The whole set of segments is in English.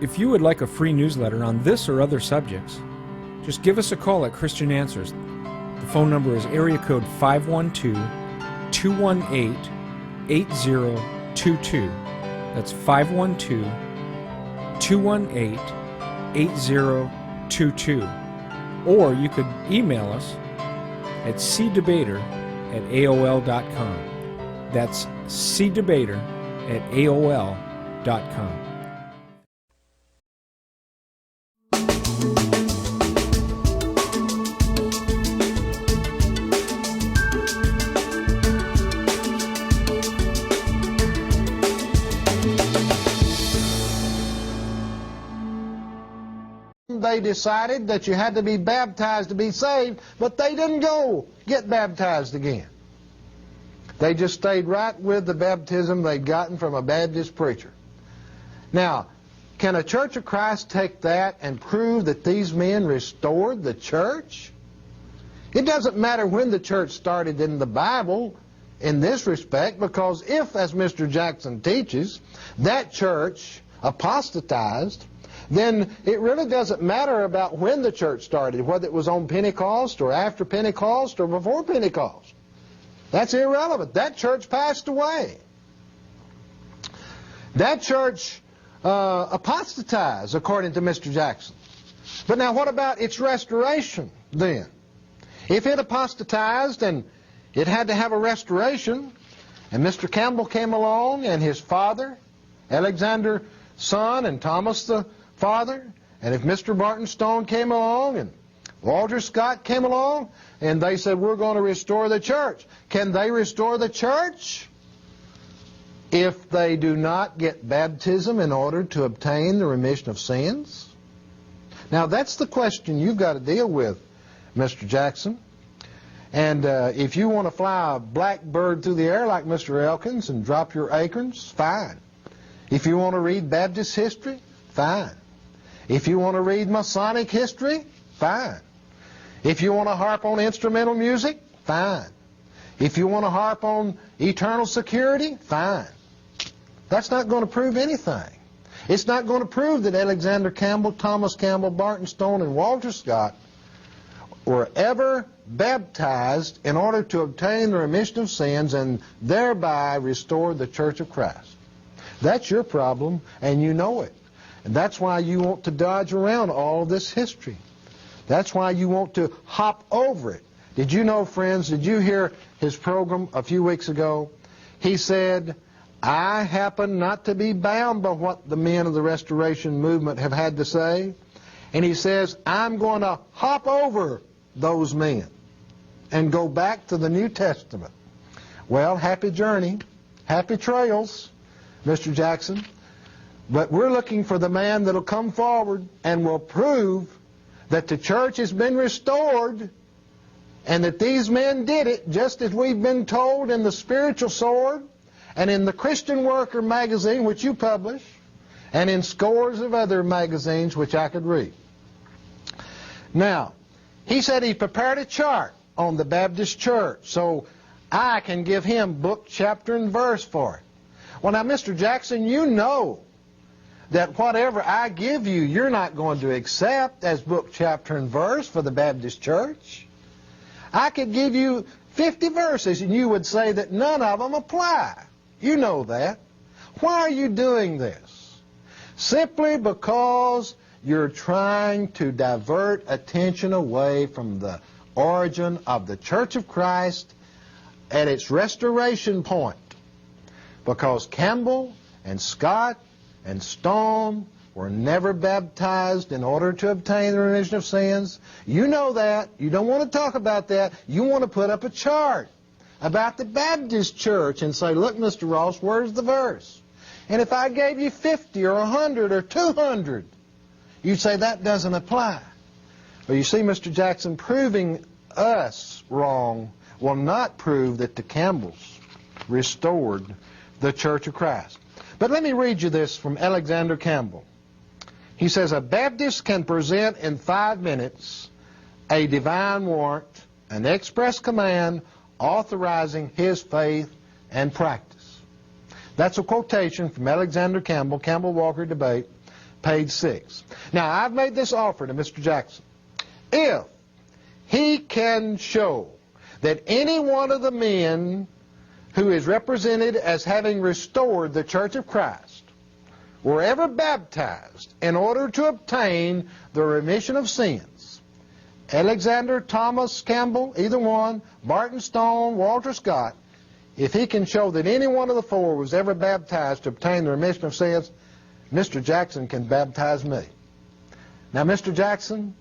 If you would like a free newsletter on this or other subjects, just give us a call at Christian Answers. The phone number is area code 512-218-8022. That's 512-218-8022. Or you could email us at cdebater@aol.com. That's cdebater@aol.com. They decided that you had to be baptized to be saved, but they didn't go get baptized again. They just stayed right with the baptism they'd gotten from a Baptist preacher. Now, can a Church of Christ take that and prove that these men restored the church? It doesn't matter when the church started in the Bible in this respect, because if, as Mr. Jackson teaches, that church apostatized, then it really doesn't matter about when the church started, whether it was on Pentecost or after Pentecost or before Pentecost. That's irrelevant. That church passed away. That church apostatized, according to Mr. Jackson. But now what about its restoration then? If it apostatized and it had to have a restoration, and Mr. Campbell came along and his father, Alexander son, and Thomas the father, and if Mr. Barton Stone came along and Walter Scott came along and they said, we're going to restore the church, can they restore the church if they do not get baptism in order to obtain the remission of sins? Now that's the question you've got to deal with, Mr. Jackson. And if you want to fly a blackbird through the air like Mr. Elkins and drop your acorns, fine. If you want to read Baptist history, fine. If you want to read Masonic history, fine. If you want to harp on instrumental music, fine. If you want to harp on eternal security, fine. That's not going to prove anything. It's not going to prove that Alexander Campbell, Thomas Campbell, Barton Stone, and Walter Scott were ever baptized in order to obtain the remission of sins and thereby restore the Church of Christ. That's your problem, and you know it. And that's why you want to dodge around all of this history. That's why you want to hop over it. Did you know, friends, did you hear his program a few weeks ago? He said, I happen not to be bound by what the men of the Restoration movement have had to say. And he says, I'm going to hop over those men and go back to the New Testament. Well, happy journey, happy trails, Mr. Jackson. But we're looking for the man that'll come forward and will prove that the church has been restored and that these men did it just as we've been told in the Spiritual Sword and in the Christian Worker magazine, which you publish, and in scores of other magazines which I could read. Now, he said he prepared a chart on the Baptist church so I can give him book, chapter, and verse for it. Well, now, Mr. Jackson, you know that whatever I give you, you're not going to accept as book, chapter, and verse for the Baptist church. I could give you 50 verses and you would say that none of them apply. You know that. Why are you doing this? Simply because you're trying to divert attention away from the origin of the Church of Christ at its restoration point. Because Campbell and Scott and Stone were never baptized in order to obtain the remission of sins. You know that. You don't want to talk about that. You want to put up a chart about the Baptist church and say, look, Mr. Ross, where's the verse? And if I gave you 50 or 100 or 200, you'd say that doesn't apply. But you see, Mr. Jackson, proving us wrong will not prove that the Campbells restored the Church of Christ. But let me read you this from Alexander Campbell. He says, a Baptist can present in 5 minutes a divine warrant, an express command authorizing his faith and practice. That's a quotation from Alexander Campbell, Campbell-Walker debate, page 6. Now, I've made this offer to Mr. Jackson. If he can show that any one of the men who is represented as having restored the Church of Christ were ever baptized in order to obtain the remission of sins, Alexander, Thomas Campbell, either one, Barton Stone, Walter Scott, if he can show that any one of the four was ever baptized to obtain the remission of sins, Mr. Jackson can baptize me. Now, Mr. Jackson,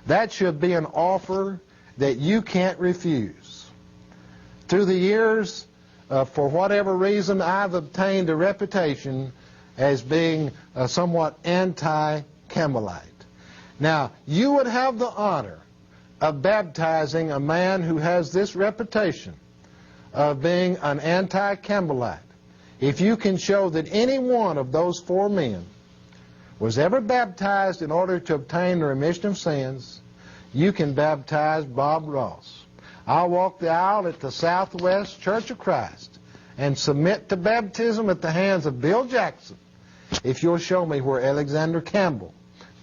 that should be an offer that you can't refuse. Through the years, for whatever reason, I've obtained a reputation as being somewhat anti-Campbellite. Now, you would have the honor of baptizing a man who has this reputation of being an anti-Campbellite if you can show that any one of those four men was ever baptized in order to obtain the remission of sins. You can baptize Bob Ross. I'll walk the aisle at the Southwest Church of Christ and submit to baptism at the hands of Bill Jackson if you'll show me where Alexander Campbell,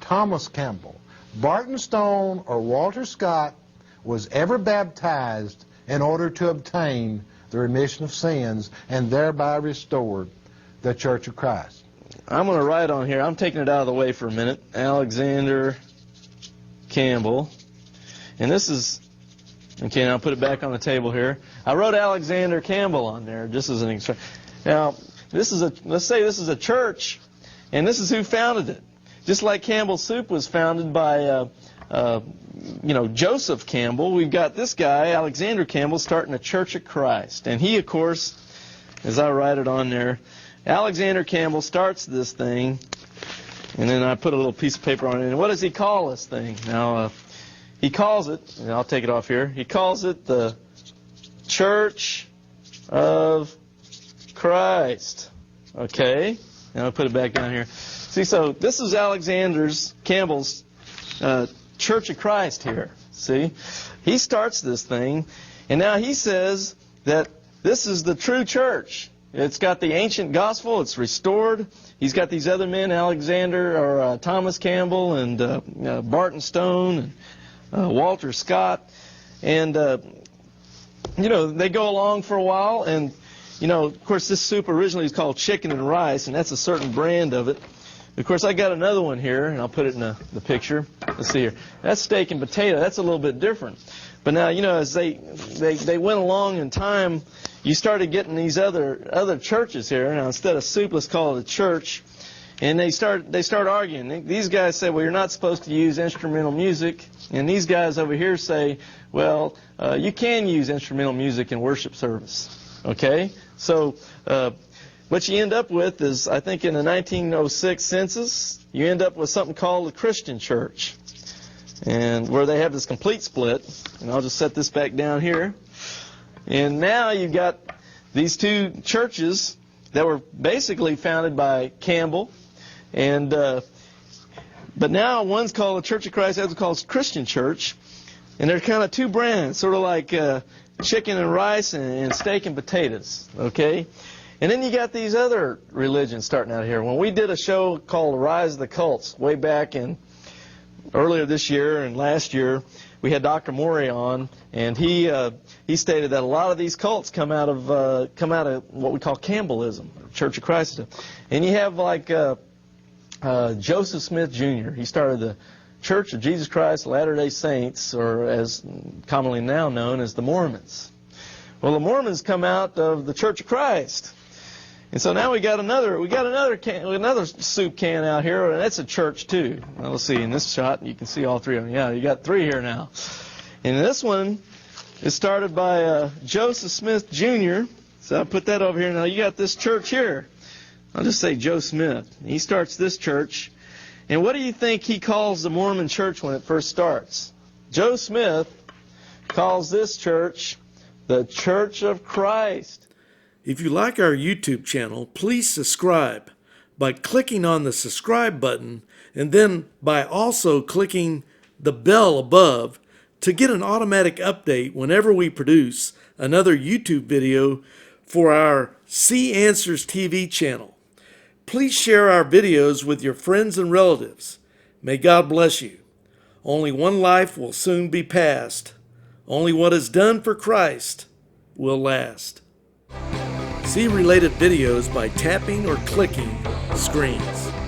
Thomas Campbell, Barton Stone, or Walter Scott was ever baptized in order to obtain the remission of sins and thereby restored the Church of Christ. I'm going to write on here. I'm taking it out of the way for a minute. Alexander Campbell. And this is, okay, now I'll put it back on the table here. I wrote Alexander Campbell on there just as an extra. Now, this is let's say this is a church, and this is who founded it. Just like Campbell Soup was founded by Joseph Campbell, we've got this guy, Alexander Campbell, starting a Church of Christ. And he, of course, as I write it on there, Alexander Campbell starts this thing, and then I put a little piece of paper on it. And what does he call this thing? Now, he calls it, and I'll take it off here, he calls it the Church of Christ. Okay? Now I'll put it back down here. See, so this is Campbell's Church of Christ here. See? He starts this thing, and now he says that this is the true church. It's got the ancient gospel. It's restored. He's got these other men, Thomas Campbell and Barton Stone and Walter Scott. And, they go along for a while. And, of course, this soup originally is called chicken and rice, and that's a certain brand of it. Of course, I got another one here, and I'll put it in the picture. Let's see here. That's steak and potato. That's a little bit different. But now, as they went along in time, you started getting these other churches here. Now, instead of soup, let's call it a church. And they start arguing. These guys say, well, you're not supposed to use instrumental music. And these guys over here say, well, you can use instrumental music in worship service. Okay? So what you end up with is, I think in the 1906 census, you end up with something called a Christian church. And where they have this complete split. And I'll just set this back down here. And now you've got these two churches that were basically founded by Campbell. And but now one's called the Church of Christ, the other's called Christian Church. And they're kind of two brands, sort of like chicken and rice and steak and potatoes. Okay? And then you got these other religions starting out here. When we did a show called Rise of the Cults way back in earlier this year and last year, we had Dr. Morey on, and he stated that a lot of these cults come out of what we call Campbellism, Church of Christ. And you have like Joseph Smith Jr. He started the Church of Jesus Christ Latter-day Saints, or as commonly now known as the Mormons. Well, the Mormons come out of the Church of Christ. And so now we got another soup can out here, and that's a church too. Now let's see, in this shot you can see all three of them. Yeah, you got three here now. And this one is started by Joseph Smith Jr. So I put that over here. Now you got this church here. I'll just say Joe Smith. He starts this church. And what do you think he calls the Mormon church when it first starts? Joe Smith calls this church the Church of Christ. If you like our YouTube channel, please subscribe by clicking on the subscribe button and then by also clicking the bell above to get an automatic update whenever we produce another YouTube video for our See Answers TV channel. Please share our videos with your friends and relatives. May God bless you. Only one life will soon be passed. Only what is done for Christ will last. See related videos by tapping or clicking screens.